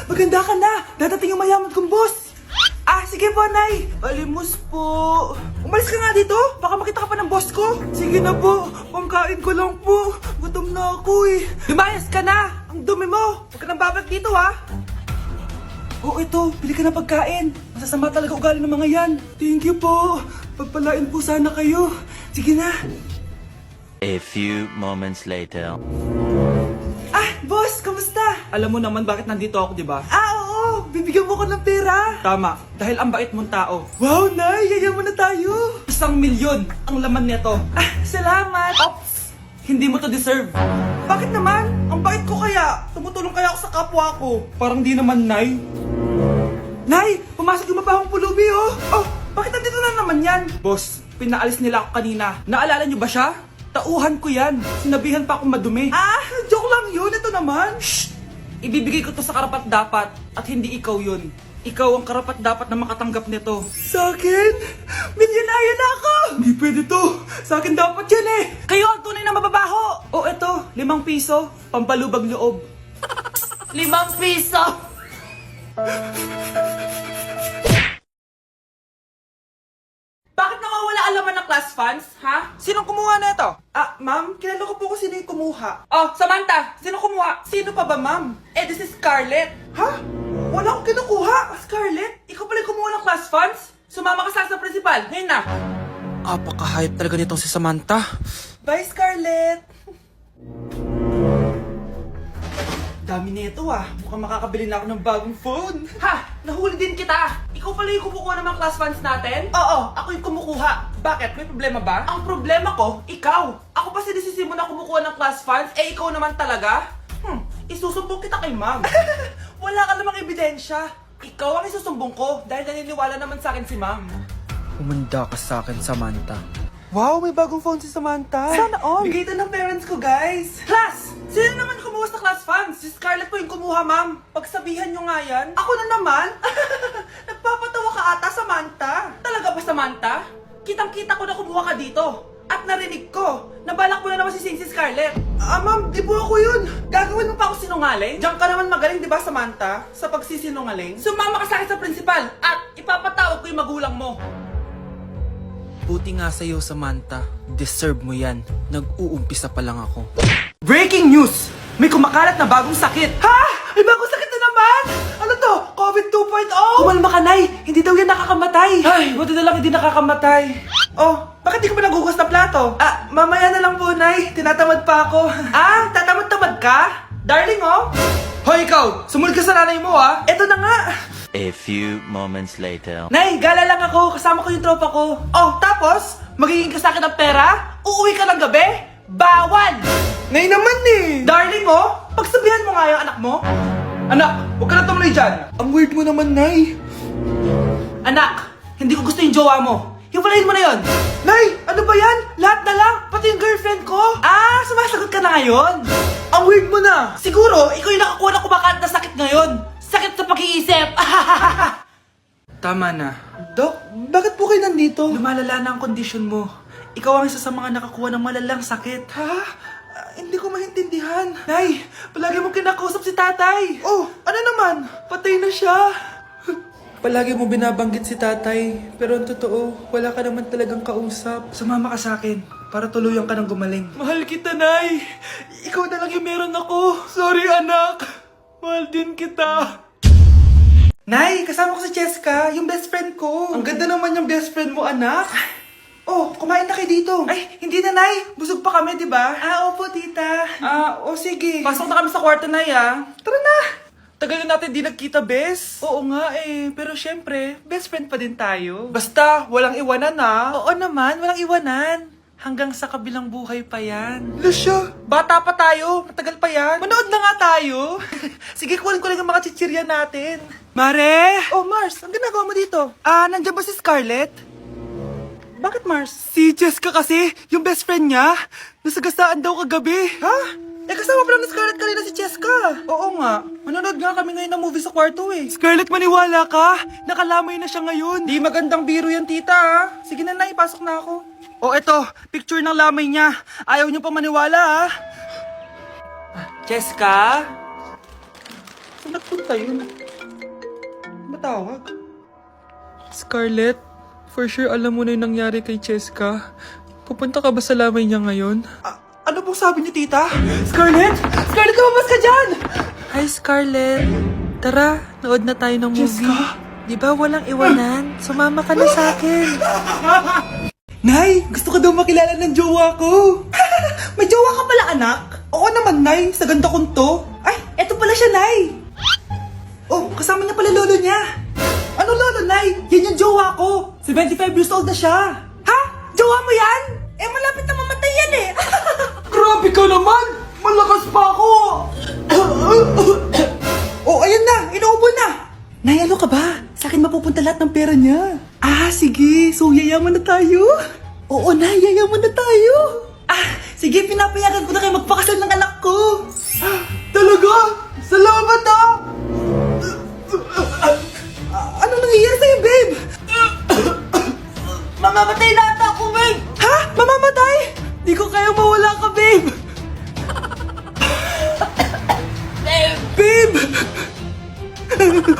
Maganda ka na! Dadating yung mayaman kong boss! Sige po, Nay! Alimos po! Umalis ka nga dito! Baka makita ka pa ng boss ko! Sige na po! Pangkain ko lang po! Gutom na ako eh! Lumayas ka na! Ang dumi mo! Huwag ka nang babalik dito ha! Oh, ito! Bili ka na pagkain! Masasama talaga ugali ng mga yan! Thank you po! Pagpalain po sana kayo! Sige na! A few moments later. Boss! Kamusta? Alam mo naman bakit nandito ako, di ba? Oo! Bibigyan mo ko ng pera! Tama, dahil ang bait mong tao. Wow, Nay! Yayaman na tayo! 1,000,000 ang laman nito. Salamat! Ops! Hindi mo to deserve. Bakit naman? Ang bait ko kaya. Tumutulong kaya ako sa kapwa ko. Parang di naman, Nay. Nay! Pumasok yung mabahong pulubi, oh! Oh! Bakit nandito na naman yan? Boss, pinaalis nila ako kanina. Naalala niyo ba siya? Tauhan ko yan. Sinabihan pa akong madumi. Joke lang yun. Ito naman. Shh! Ibibigay ko to sa karapat dapat at hindi ikaw yun. Ikaw ang karapat dapat na makatanggap nito. Sa akin? Milyonaryo na ako! Hindi pwede to. Sa akin dapat yan eh. Kayo ang tunay na mababaho. Oh, eto. 5 piso. Pampalubag loob. 5 piso! Bakit nawawala ang laman ng class funds, ha? Sinong kumuha na ito? Ma'am, kilala ko po kung sino yung kumuha. Oh, Samantha, sino kumuha? Sino pa ba, ma'am? This is Scarlett. Ha? Wala akong kinukuha. Scarlett, ikaw pala yung kumuha ng class funds? Sumama ka sa principal, ngayon na. Apaka-hype talaga nitong si Samantha. Bye, Scarlett. Dami nito mukhang makakabili na ako ng bagong phone. Ha! Nahuli din kita! Ikaw pala yung kumukuha ng mga class funds natin? Oo, ako yung kumukuha. Bakit? May problema ba? Ang problema ko, ikaw! Ako pa sinisisi mo na kumukuha ng class funds, ikaw naman talaga? Isusumbong kita kay ma'am. Wala ka namang ebidensya. Ikaw ang isusumbong ko dahil naniniwala naman sa akin si ma'am. Humanda ka sa akin, Samantha. Wow, may bagong phone si Samantha. Sana all. Bigay ito ng parents ko, guys. Class! Sino naman kumuha sa class funds? Si Scarlett po yung kumuha, ma'am. Pagsabihan nyo nga yan. Ako na naman? Nagpapatawa ka ata, Samantha. Talaga ba, Samantha? Kitang-kita ko na kumuha ka dito. At narinig ko, nabalak mo na naman si Scarlett. Ma'am, di po ako yun. Gagawin mo pa ako sinungaling? Diyan ka naman magaling, di ba, Samantha? Sa pagsisinungaling? Sumama ka sa akin sa principal at ipapatawag ko yung magulang mo. Buti nga sa'yo, Samantha. Deserve mo yan. Nag-uumpisa pa lang ako. Breaking news! May kumakalat na bagong sakit! Ha? May bagong sakit na naman? Ano to? COVID 2.0? Kumalma ka, Nay! Hindi daw yan nakakamatay! Ay, buti na lang hindi nakakamatay. Oh, bakit di ka pa nagugas ng plato? Mamaya na lang po, Nay. Tinatamad pa ako. Tatamad-tamad ka? Darling, oh! Hoy, ikaw! Sumunod ka sa nanay mo, Eto na nga! A few moments later. Nay, gala lang ako. Kasama ko yung tropa ko. Oh, tapos? Magiging ka sa akin ng pera? Uuwi ka ng gabi? Bawal! Nay naman eh! Darling, pagsabihan mo nga yung anak mo. Anak, huwag ka na tumuloy dyan. Ang weird mo naman, Nay. Anak, hindi ko gusto yung jowa mo. Hiwalayin mo na yon. Nay, ano ba yan? Lahat na lang, pati yung girlfriend ko. Sumasagot ka na ngayon? Ang weird mo na. Siguro, ikaw yung nakakuha ng kumakalat na sakit ngayon. Sakit sa pag-iisip. Tama na. Dok, bakit po kayo nandito? Lumalala na ang kondisyon mo. Ikaw ang isa sa mga nakakuha ng malalang sakit. Ha? Hindi ko maintindihan. Nay, palagi mo kinakausap si tatay. Oh, ano naman? Patay na siya. Palagi mo binabanggit si tatay. Pero ang totoo, wala ka naman talagang kausap. Sumama ka sa akin para tuluyan ka ng gumaling. Mahal kita, Nay. Ikaw na lang yung meron ako. Sorry, anak. Mahal din kita. Nay, kasama ko si Cheska, yung best friend ko. Ang ganda naman yung best friend mo, anak. Oh, kumain na kayo dito. Ay, hindi na, Nay. Busog pa kami, di ba? Opo, tita. Sige. Pasok na kami sa kwarto, Nay, Tara na. Tagal na natin di nagkita, bes. Oo nga pero syempre, best friend pa din tayo. Basta, walang iwanan, Oo naman, walang iwanan. Hanggang sa kabilang buhay pa yan. Lusya, bata pa tayo. Matagal pa yan. Manood na nga tayo. Sige, kunin ko lang ang mga chichirya natin. Mare! Oh, Mars, ang ginagawa mo dito? Nandiyan ba si Scarlett? Bakit, Mars? Si Jessica kasi, yung best friend niya, nasagasaan daw kagabi. Ha? Kasama pala ni Scarlett kanina si Jessica. Oo nga. Manonood nga kami ngayon ng movie sa kwarto Scarlett, maniwala ka. Nakalamay na siya ngayon. Di magandang biro yan, tita, Sige na, Nay, pasok na ako. Eto, picture ng lamay niya. Ayaw niyo pa maniwala, Jessica? Saan nagpunta yun? Matawag? Scarlett, for sure alam mo na yung nangyari kay Cheska. Pupunta ka ba sa lamay niya ngayon? Ano pong sabi niyo, tita? Scarlett! Scarlett, lumabas ka dyan! Hi, Scarlett. Tara, nood na tayo ng movie. Cheska? Di ba walang iwanan? Sumama ka na sa akin. Nay, gusto ko daw makilala ng jowa ko. May jowa ka pala, anak? Oo naman, Nay. Sa ganda kong to. Ay, eto pala siya, Nay. Oh, kasama niya pala lolo niya. Ano lolo, Nay? Yan yung jowa ko. 75 years old na siya. Ha? Jowa mo yan? Eh, malapit na mamatay yan eh. Grabe ka naman! Malakas pa ako! Oh, ayan na. Inuubo na. Nay, ano ka ba? Sa akin mapupunta lahat ng pera niya. Ah, sige. So, yayaman na tayo? Oo, Nay. Yayaman na tayo. Ah, sige. Pinapayagan ko na kayo magpakasal ng anak ko. Talaga? Salamat ah! Ano nangyayari sa'yo, babe? Mamamatay na ata ako, babe! Ha? Mamamatay? Di ko kaya mawala ka, babe! Babe!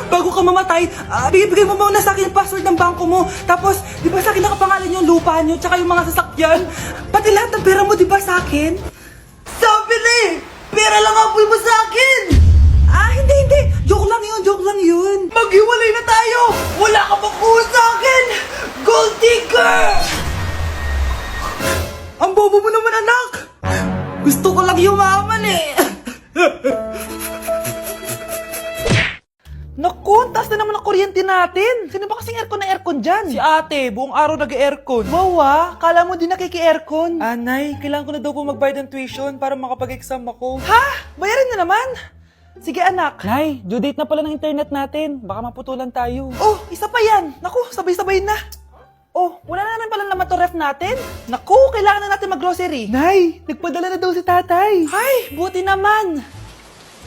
Bago ka mamatay, bigay mo muna sa akin yung password ng bangko mo. Tapos, di ba sa akin nakapangalan yung lupa nyo, tsaka yung mga sasakyan? Pati lahat ng pera mo, di ba sa akin? Sabi na eh! Pera lang ang mo sa akin! Ah, hindi. Joke lang yun. Maghiwalay na tayo! Wala ka makuha sa akin! Gold digger! Ang bobo mo naman, anak! Gusto ko lang yumaman eh! Naku, taas na naman ang kuryente natin. Sino ba kasing aircon dyan? Si ate, buong araw nag-aircon. Wow kala mo di nakiki-aircon. Anay, kailangan ko na daw po magbayad ng tuition para makapag-exam ako. Ha? Bayarin na naman? Sige anak. Nay, due date na pala ng internet natin. Baka maputulan tayo. Oh, isa pa yan. Naku, sabay-sabay na. Oh, wala na naman pala naman to ref natin. Naku, kailangan na natin mag-grocery. Nay, nagpadala na daw si tatay. Ay, buti naman.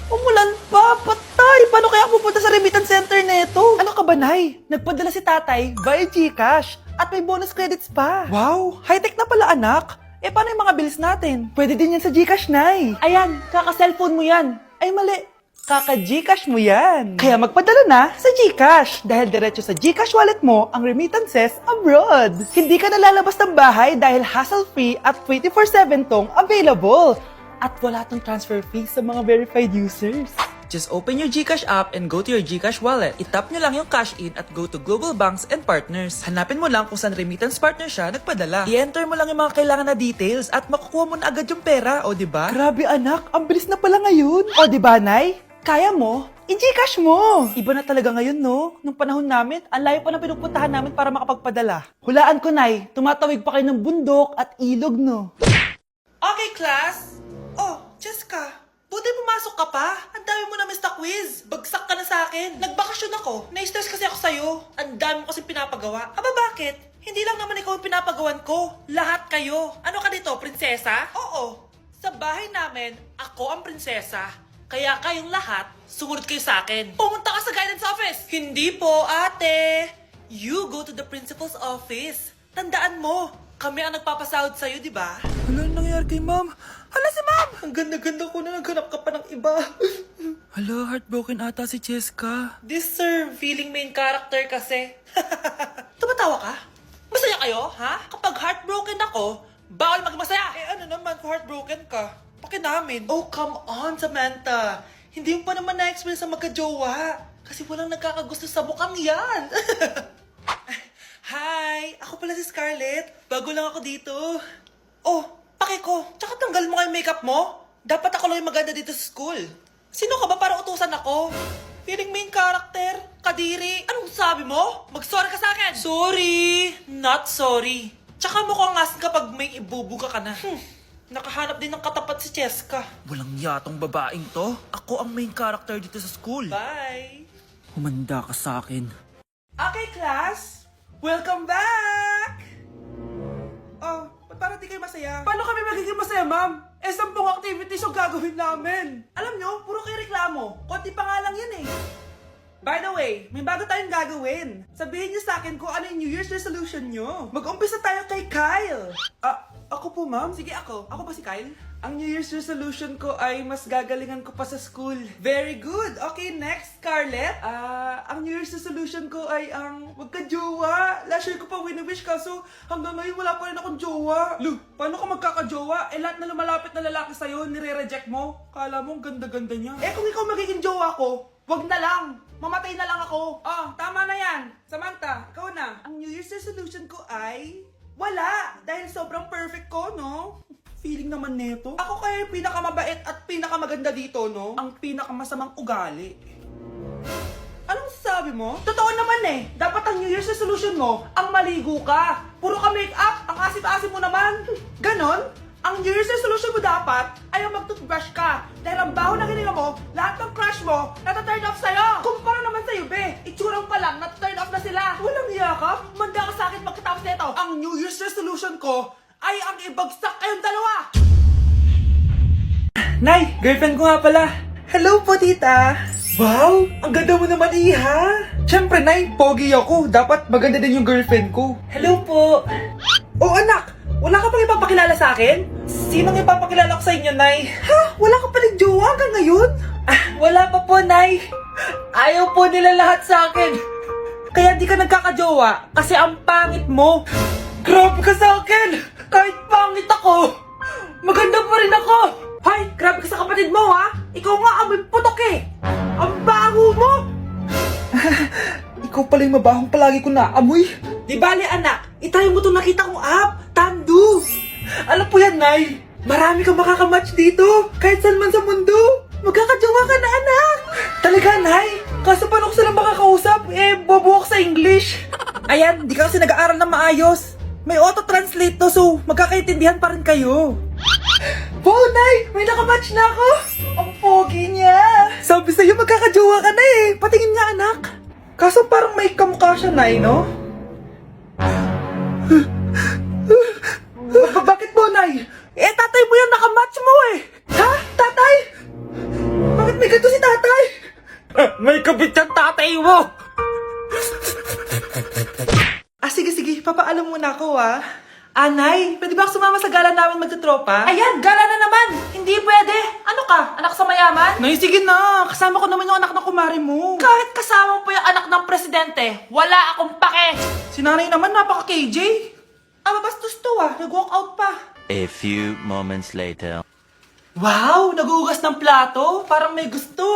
Umulan pa, patay! Paano kaya ako pupunta sa remittance center neto? Ano ka ba, Nay? Nagpadala si tatay via GCash at may bonus credits pa. Wow, high-tech na pala, anak. Eh, paano yung mga bills natin? Pwede din yan sa GCash, Nay. Ayan, kaka-cellphone mo yan. Ay, mali. Kaka-GCash mo yan. Kaya magpadala na sa GCash dahil diretso sa GCash wallet mo ang remittances abroad. Hindi ka nalalabas ng bahay dahil hassle-free at 24/7 tong available. At wala tong transfer fee sa mga verified users. Just open your GCash app and go to your GCash wallet. Itap nyo lang yung cash in at go to global banks and partners. Hanapin mo lang kung saan remittance partner siya nagpadala. I-enter mo lang yung mga kailangan na details at makukuha mo na agad yung pera, o diba? Grabe anak, ang bilis na pala ngayon. O diba, Nay? Kaya mo? I-GCash mo! Iba na talaga ngayon, no? Nung panahon namin, ang layo pa ng pinupuntahan namin para makapagpadala. Hulaan ko, Nay, tumatawid pa kayo ng bundok at ilog, no? Okay, class. Oh, Cheska, buti pumasok ka pa. Ang dami mo na miss na quiz. Bagsak ka na sa akin. Nagbakasyon ako. Na-stress kasi ako sa'yo. Ang dami mo kasi pinapagawa. Aba, bakit? Hindi lang naman ikaw ang pinapagawan ko. Lahat kayo. Ano ka dito, prinsesa? Oo. Sa bahay namin, ako ang prinsesa. Kaya kayong lahat, sumunod kayo sa akin. Pumunta ka sa guidance office. Hindi po, ate. You go to the principal's office. Tandaan mo, kami ang nagpapasahod sa'yo, di ba? Ano nangyari kay ma'am? Hala si ma'am! Ang ganda-ganda ko na naghanap ka pa ng iba. Hala, heartbroken ata si Cheska. This sir, feeling main character kasi. Tumatawa ka? Masaya kayo, ha? Kapag heartbroken ako, bawal maging masaya. Eh ano naman kung heartbroken ka? Pakinamin. Oh, come on, Samantha. Hindi mo pa naman na-experience sa magka-jowa. Kasi walang nagkakagusto sa mukhang yan. Hi! Ako pala si Scarlett. Bago lang ako dito. Oh, pake ko. Tsaka tanggal mo nga yung makeup mo. Dapat ako lang yung maganda dito sa school. Sino ka ba para utusan ako? Feeling main character? Kadiri? Anong sabi mo? Mag-sorry ka sa akin! Sorry! Not sorry. Tsaka mukhang asin kapag may ibubuga ka na. Nakahanap din ng katapat si Cheska. Walang yatong babaeng to. Ako ang main character dito sa school. Bye! Humanda ka sa akin. Okay, class! Welcome back! Oh, ba't parang di kayo masaya? Paano kami magiging masaya, ma'am? 10 activities yung gagawin namin. Alam nyo, puro kayo reklamo. Konti pa nga lang yan eh. By the way, may bago tayong gagawin. Sabihin nyo sa akin kung ano yung New Year's resolution nyo. Mag-umpisa tayo kay Kyle. Ako po, ma'am. Sige, ako. Ako ba si Kyle? Ang New Year's resolution ko ay mas gagalingan ko pa sa school. Very good. Okay, next, Scarlett. Ang New Year's resolution ko ay ang wag ka jowa. Last year ko pa wini-wish kaso hanggang ngayon wala pa rin akong jowa. Lu, paano ka magkakajowa? Lahat na lumalapit na lalaki sa'yo, nire-reject mo. Kala mo ang ganda-ganda niya. Kung ikaw magiging jowa ko, wag na lang. Mamatay na lang ako. Tama na yan. Samantha, ikaw na. Ang New Year's resolution ko ay wala. Dahil sobrang perfect ko, no? Feeling naman neto. Ako kaya yung pinakamabait at pinakamaganda dito, no? Ang pinakamasamang ugali. Anong sabi mo? Totoo naman eh. Dapat ang New Year's resolution mo, ang maligo ka. Puro ka make-up. Ang asim-asim mo naman. Ganon? Ang New Year's resolution mo dapat ay ang mag-toothbrush ka. Dahil ang baho na hininga mo, lahat ng crush mo, nata-turn off sa'yo. Kumpara naman sa'yo, be. Itsurang pa lang, nata-turn off na sila. Walang yakap. Manda ka sa akin pagkatapos nito. Ang New Year's resolution ko ay ang ibagsak kayong dalawa. Nay, girlfriend ko nga pala. Hello po, tita. Wow, ang ganda mo naman, iha. Siyempre, Nay, pogi ako. Dapat maganda din yung girlfriend ko. Hello po. Oh, anak. Wala ka pang ipapakilala sa akin? Sinong ipapakilala ko sa inyo, Nay? Ha? Wala ka paling jowa hanggang ngayon? Wala pa po, Nay. Ayaw po nila lahat sa akin. Kaya di ka nagkakajowa kasi ang pangit mo. Grabe ka sa akin! Kahit pangit ako, maganda pa rin ako! Hay, grabe ka sa kapatid mo, ha? Ikaw nga amoy putok eh! Ang baho mo! Ikaw pala yung mabahong palagi ko naamoy. Di bale, anak, itayo mo itong nakita kong app, Tandu! Alam po yan, Nay. Marami kang makakamatch dito, kahit saan man sa mundo. Magkakajowa ka na, anak! Talaga, Nay? Kaso paano ko silang makakausap? Bobo ako sa English. Ayan, di ka kasi nag-aaral na maayos. May auto-translate to, so magkakaintindihan pa rin kayo. Wow, Nay! May nakamatch na ako! Ang pogi niya! Sabi sa'yo, magkakajowa ka na eh! Patingin nga, anak! Kaso parang may kamukha siya, Nay, no? Bakit mo, Nay? Tatay mo yan, nakamatch mo eh! Ha? Tatay? Bakit may ganito si tatay? May kabit yung tatay mo! Sige, papaalam muna ako, Nay, pwede ba ako sumama sa gala namin magtutropa? Ayan, gala na naman! Hindi pwede! Ano ka? Anak sa mayaman? Nay, sige na! Kasama ko naman yung anak ng kumari mo. Kahit kasama mo pa yung anak ng presidente, wala akong pake! Si nanay naman, napaka-KJ! Mabastos to, nag-walk out pa. A few moments later. Wow, nagugas ng plato? Parang may gusto,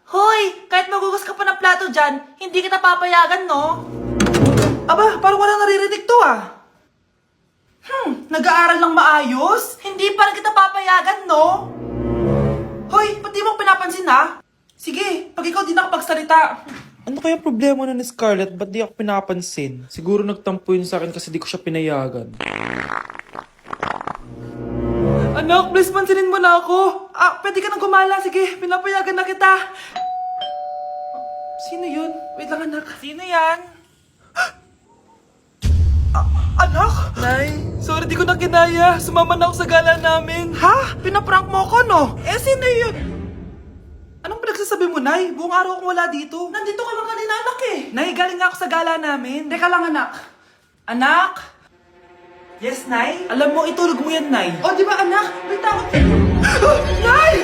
Hoy, kahit magugas ka pa ng plato dyan, hindi kita papayagan, no? Aba, parang wala naririnig to, nag-aaral ng maayos? Hindi pa rin kita papayagan, no? Hoy, ba't di mo pinapansin, Sige, pag ikaw di nakapagsalita. Ano kaya problema na ni Scarlett? Ba't di ako pinapansin? Siguro nagtampo yun sa akin kasi di ko siya pinayagan. Anak, please pansinin mo na ako. Pwede ka nang gumala. Sige, pinapayagan na kita. Sino yun? Wait lang, anak. Sino yan? Anak? Nay, sorry di ko na kinaya. Sumama na ako sa gala namin. Ha? Pinaprank mo ako, no? Sino yun? Anong pinagsasabi mo, Nay? Buong araw akong wala dito. Nandito ka lang kanina, anak eh. Nay, galing nga ako sa gala namin. Teka lang, anak. Anak? Yes, Nay? Alam mo, itulog mo yan, Nay. O, di ba, anak? May takot. Nay!